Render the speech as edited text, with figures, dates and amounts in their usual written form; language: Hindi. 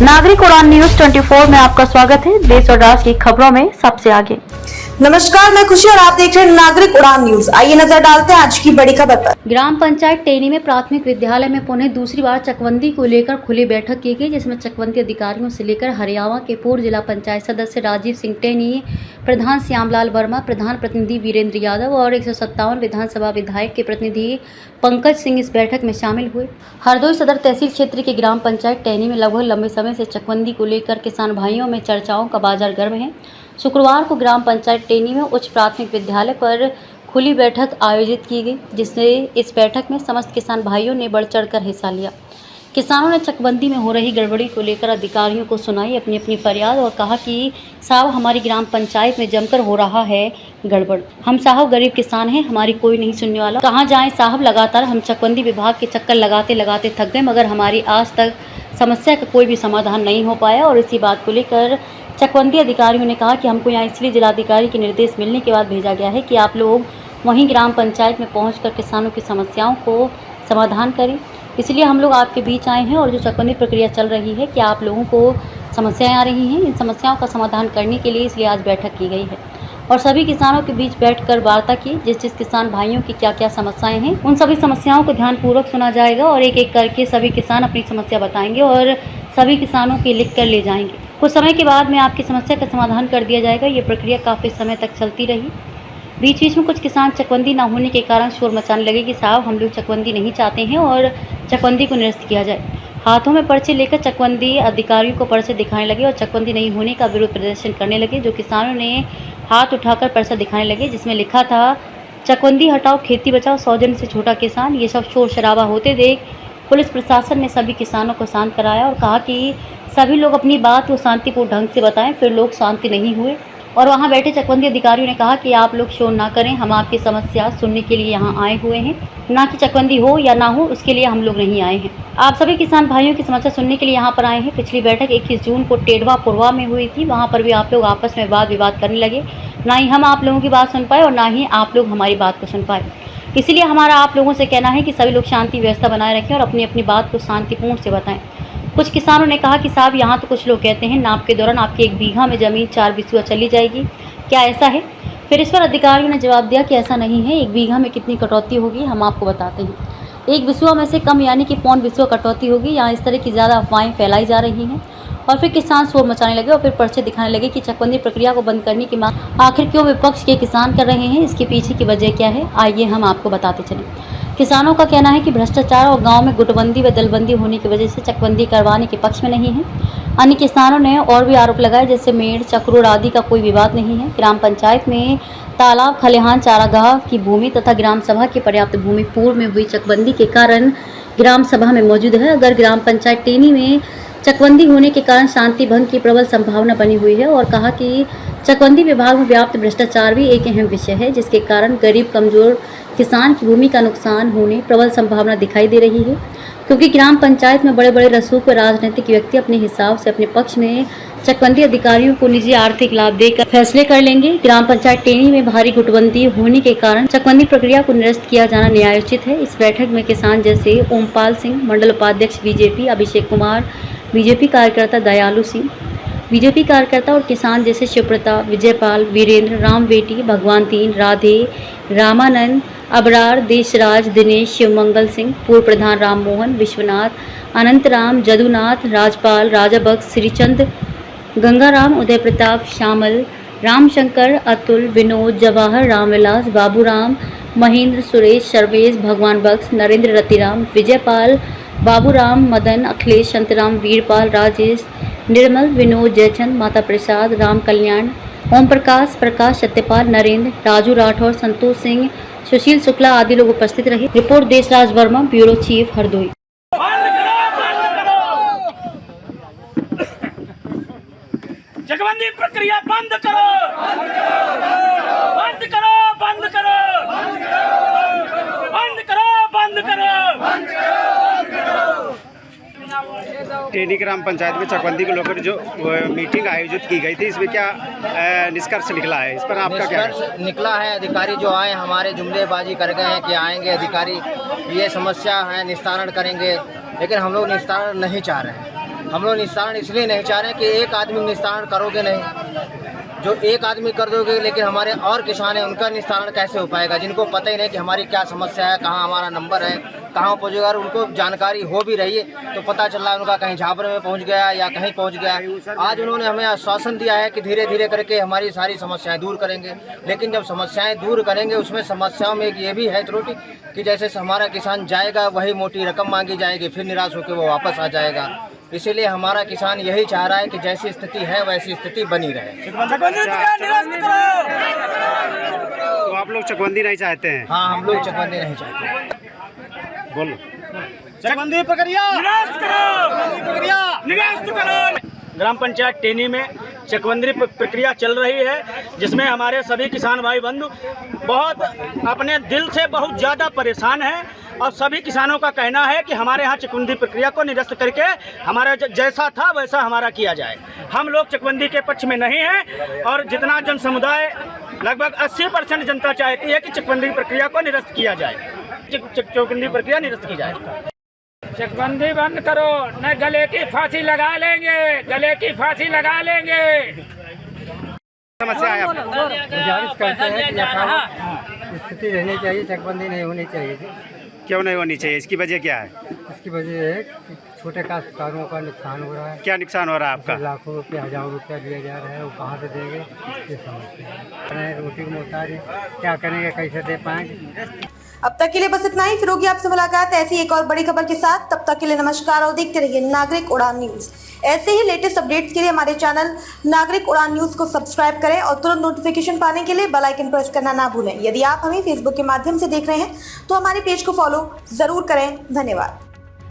नागरिक उड़ान न्यूज 24 में आपका स्वागत है। देश और राज्य की खबरों में सबसे आगे। नमस्कार, मैं खुशी और आप देख रहे हैं नागरिक उड़ान न्यूज। आइए नजर डालते हैं आज की बड़ी खबर पर। ग्राम पंचायत टेनी में प्राथमिक विद्यालय में पुनः दूसरी बार चकबंदी को लेकर खुली बैठक की गई, जिसमें चकबंदी अधिकारियों से लेकर हरियाणा के पूर्व जिला पंचायत सदस्य राजीव सिंह टेनी, प्रधान श्यामलाल वर्मा, प्रधान प्रतिनिधि वीरेंद्र यादव और 157 विधानसभा विधायक के प्रतिनिधि पंकज सिंह इस बैठक में शामिल हुए। हरदोई सदर तहसील क्षेत्र के ग्राम पंचायत टेनी में लगभग लंबे समय से चकबंदी को लेकर किसान भाइयों में चर्चाओं का बाजार गर्म है। शुक्रवार को ग्राम पंचायत टेनी में उच्च प्राथमिक विद्यालय पर खुली बैठक आयोजित की गई, जिसमें इस बैठक में समस्त किसान भाइयों ने बढ़ चढ़कर हिस्सा लिया। किसानों ने चकबंदी में हो रही गड़बड़ी को लेकर अधिकारियों को सुनाई अपनी अपनी फरियाद और कहा कि साहब, हमारी ग्राम पंचायत में जमकर हो रहा है गड़बड़। हम साहब गरीब किसान हैं, हमारी कोई नहीं सुनने वाला। कहाँ जाएं साहब, लगातार हम चकबंदी विभाग के चक्कर लगाते लगाते थक गए, मगर हमारी आज तक समस्या का कोई भी समाधान नहीं हो पाया। और इसी बात को लेकर चकबंदी अधिकारियों ने कहा कि हमको यहाँ इसलिए जिलाधिकारी के निर्देश मिलने के बाद भेजा गया है कि आप लोग वहीं ग्राम पंचायत में पहुंचकर किसानों की समस्याओं को समाधान करें। इसलिए हम लोग आपके बीच आए हैं और जो चकबंदी प्रक्रिया चल रही है कि आप लोगों को समस्याएं आ रही हैं, इन समस्याओं का समाधान करने के लिए इसलिए आज बैठक की गई है और सभी किसानों के बीच बैठकर वार्ता की। जिस किसान भाइयों की क्या क्या समस्याएं हैं, उन सभी समस्याओं को ध्यानपूर्वक सुना जाएगा और एक एक करके सभी किसान अपनी समस्या बताएंगे और सभी किसानों की लिख कर ले जाएंगे। कुछ समय के बाद में आपकी समस्या का समाधान कर दिया जाएगा। ये प्रक्रिया काफ़ी समय तक चलती रही। बीच बीच में कुछ किसान चकबंदी ना होने के कारण शोर मचाने लगे कि साहब, हम लोग चकबंदी नहीं चाहते हैं और चकबंदी को निरस्त किया जाए। हाथों में पर्चे लेकर चकबंदी अधिकारियों को पर्चे दिखाने लगे और चकबंदी नहीं होने का विरोध प्रदर्शन करने लगे। जो किसानों ने हाथ उठाकर पर्चा दिखाने लगे जिसमें लिखा था चकबंदी हटाओ, खेती बचाओ, 100 जन से छोटा किसान। ये सब शोर शराबा होते देख पुलिस प्रशासन ने सभी किसानों को शांत कराया और कहा कि सभी लोग अपनी बात को शांतिपूर्ण ढंग से बताएं। फिर लोग शांति नहीं हुए और वहां बैठे चकबंदी अधिकारियों ने कहा कि आप लोग शोर ना करें, हम आपकी समस्या सुनने के लिए यहाँ आए हुए हैं, ना कि चकबंदी हो या ना हो उसके लिए हम लोग नहीं आए हैं। आप सभी किसान भाइयों की समस्या सुनने के लिए यहाँ पर आए हैं। पिछली बैठक 21 जून को टेडवा पुरवा में हुई थी, वहाँ पर भी आप लोग आपस में वाद विवाद करने लगे। ना ही हम आप लोगों की बात सुन पाए और ना ही आप लोग हमारी बात को सुन पाए। इसलिए हमारा आप लोगों से कहना है कि सभी लोग शांति व्यवस्था बनाए रखें और अपनी अपनी बात को शांतिपूर्ण से बताएं। कुछ किसानों ने कहा कि साहब, यहाँ तो कुछ लोग कहते हैं नाप के दौरान आपकी 1 बीघा में ज़मीन 4 बिसुआ चली जाएगी, क्या ऐसा है? फिर इस पर अधिकारियों ने जवाब दिया कि ऐसा नहीं है। 1 बीघा में कितनी कटौती होगी हम आपको बताते हैं। 1 बिसुआ में से कम यानी कि 0.25 बिसुआ कटौती होगी। यहाँ इस तरह की ज़्यादा अफवाहें फैलाई जा रही हैं और फिर किसान शोर मचाने लगे और फिर पर्चे दिखाने लगे कि चकबंदी प्रक्रिया को बंद करने की मांग आखिर क्यों विपक्ष के किसान कर रहे हैं, इसके पीछे की वजह क्या है, आइए हम आपको बताते चलें। किसानों का कहना है कि भ्रष्टाचार और गांव में गुटबंदी व दलबंदी होने की वजह से चकबंदी करवाने के पक्ष में नहीं है। अन्य किसानों ने और भी आरोप लगाए, जैसे मेड़, चक्रोड़ आदि का कोई विवाद नहीं है। ग्राम पंचायत में तालाब, खलिहान, चारागाह की भूमि तथा ग्राम सभा की पर्याप्त भूमि पूर्व में हुई चकबंदी के कारण ग्राम सभा में मौजूद है। अगर ग्राम पंचायत टेनी में चकबंदी होने के कारण शांति भंग की प्रबल संभावना बनी हुई है और कहा कि चकबंदी विभाग में व्याप्त भ्रष्टाचार भी एक अहम विषय है, जिसके कारण गरीब कमजोर किसान की भूमि का नुकसान होने प्रबल संभावना दिखाई दे रही है। क्योंकि ग्राम पंचायत में बड़े बड़े रसूख व राजनीतिक व्यक्ति अपने हिसाब से अपने पक्ष में चकबंदी अधिकारियों को निजी आर्थिक लाभ देकर फैसले कर लेंगे। ग्राम पंचायत टेनी में भारी गुटबंदी होने के कारण चकबंदी प्रक्रिया को निरस्त किया जाना न्यायोचित है। इस बैठक में किसान जैसे ओमपाल सिंह, मंडल उपाध्यक्ष बीजेपी अभिषेक कुमार, बीजेपी कार्यकर्ता दयालु सिंह, बीजेपी कार्यकर्ता और किसान जैसे शिवप्रताप, विजयपाल, वीरेंद्र, राम बेटी, भगवान तीन, राधे, रामानंद, अबरार, देशराज, दिनेश, शिवमंगल सिंह, पूर्व प्रधान राममोहन, विश्वनाथ, अनंतराम, जदुनाथ, राजपाल, राजाबक्स, श्रीचंद, गंगाराम, उदय प्रताप, श्यामल, रामशंकर, अतुल, विनोद, जवाहर, रामविलास, बाबूराम, महेंद्र, सुरेश, सर्वेश, भगवान बक्स, नरेंद्र, रतिराम, विजयपाल, बाबूराम, मदन, अखिलेश, शांतिराम, वीरपाल, राजेश, निर्मल, विनोद, जयचंद, माता प्रसाद, राम कल्याण, ओम प्रकाश, प्रकाश, सत्यपाल, नरेंद्र, राजू राठौर, संतोष सिंह, सुशील शुक्ला आदि लोग उपस्थित रहे। Report Deshraj Verma, bureau chief, Hardoi. चकबंदी प्रक्रिया बंद करो, बंद करो, बंद करो, बंद करो, बंद करो। टेनी ग्राम पंचायत में चकबंदी को लेकर जो मीटिंग आयोजित की गई थी, इसमें क्या निष्कर्ष निकला है, इस पर आपका क्या निकला है? अधिकारी जो आए हमारे जुमलेबाजी कर गए हैं कि आएंगे अधिकारी, ये समस्या है निस्तारण करेंगे, लेकिन हम लोग निस्तारण नहीं चाह रहे हैं। हम लोग निस्तारण इसलिए नहीं चाह रहे कि एक आदमी निस्तारण करोगे नहीं, जो एक आदमी कर दोगे, लेकिन हमारे और किसान हैं उनका निस्तारण कैसे हो पाएगा, जिनको पता ही नहीं कि हमारी क्या समस्या है, कहाँ हमारा नंबर है, कहाँ पहुँचेगा। और उनको जानकारी हो भी रही है तो पता चल रहा है उनका कहीं झाबरे में पहुँच गया या कहीं पहुँच गया। आज उन्होंने हमें आश्वासन दिया है कि धीरे धीरे करके हमारी सारी समस्याएं दूर करेंगे, लेकिन जब समस्याएं दूर करेंगे उसमें समस्याओं में एक ये भी है त्रुटि कि जैसे हमारा किसान जाएगा वही मोटी रकम मांगी जाएगी, फिर निराश होकर वो वापस आ जाएगा। इसीलिए हमारा किसान यही चाह रहा है कि जैसी स्थिति है वैसी स्थिति बनी रहे। चकबंदी का निरस्त करो। तो आप लोग चकबंदी नहीं चाहते हैं? हाँ, हम लोग चकबंदी नहीं चाहते। बोलो। चकबंदी प्रक्रिया निरस्त करो। निरस्त करो। ग्राम पंचायत टेनी में चकबंदी प्रक्रिया चल रही है, जिसमें हमारे सभी किसान भाई बंधु बहुत अपने दिल से बहुत ज़्यादा परेशान हैं और सभी किसानों का कहना है कि हमारे यहाँ चकबंदी प्रक्रिया को निरस्त करके हमारा जैसा था वैसा हमारा किया जाए। हम लोग चकबंदी के पक्ष में नहीं हैं और जितना जन समुदाय लगभग 80% जनता चाहती है कि चकबंदी प्रक्रिया को निरस्त किया जाए, चकबंदी प्रक्रिया निरस्त की जाए। चकबंदी बंद करो, न गले की फांसी लगा लेंगे, गले की फांसी लगा लेंगे। समस्या है आपको? गुजारिश करते हैं कि यथावत स्थिति रहनी चाहिए, चकबंदी नहीं होनी चाहिए थी। क्यों नहीं होनी चाहिए? इसकी वजह क्या है? इसकी वजह है कि छोटे काश्तकारों का नुकसान हो रहा है। क्या नुकसान हो रहा है आपका? लाखों रुपया, हजारों रुपया दिया जा रहा है, वो कहाँ से देंगे ये समस्या है। रोटी की मोहताज क्या करेंगे, कैसे दे पाएंगे। अब तक के लिए बस इतना ही। फिर होगी आपसे मुलाकात ऐसी एक और बड़ी खबर के साथ। तब तक के लिए नमस्कार और देखते रहिए नागरिक उड़ान न्यूज। ऐसे ही लेटेस्ट अपडेट्स के लिए हमारे चैनल नागरिक उड़ान न्यूज को सब्सक्राइब करें और तुरंत नोटिफिकेशन पाने के लिए बेल आइकन प्रेस करना ना भूलें। यदि आप हमें फेसबुक के माध्यम से देख रहे हैं तो हमारे पेज को फॉलो जरूर करें। धन्यवाद।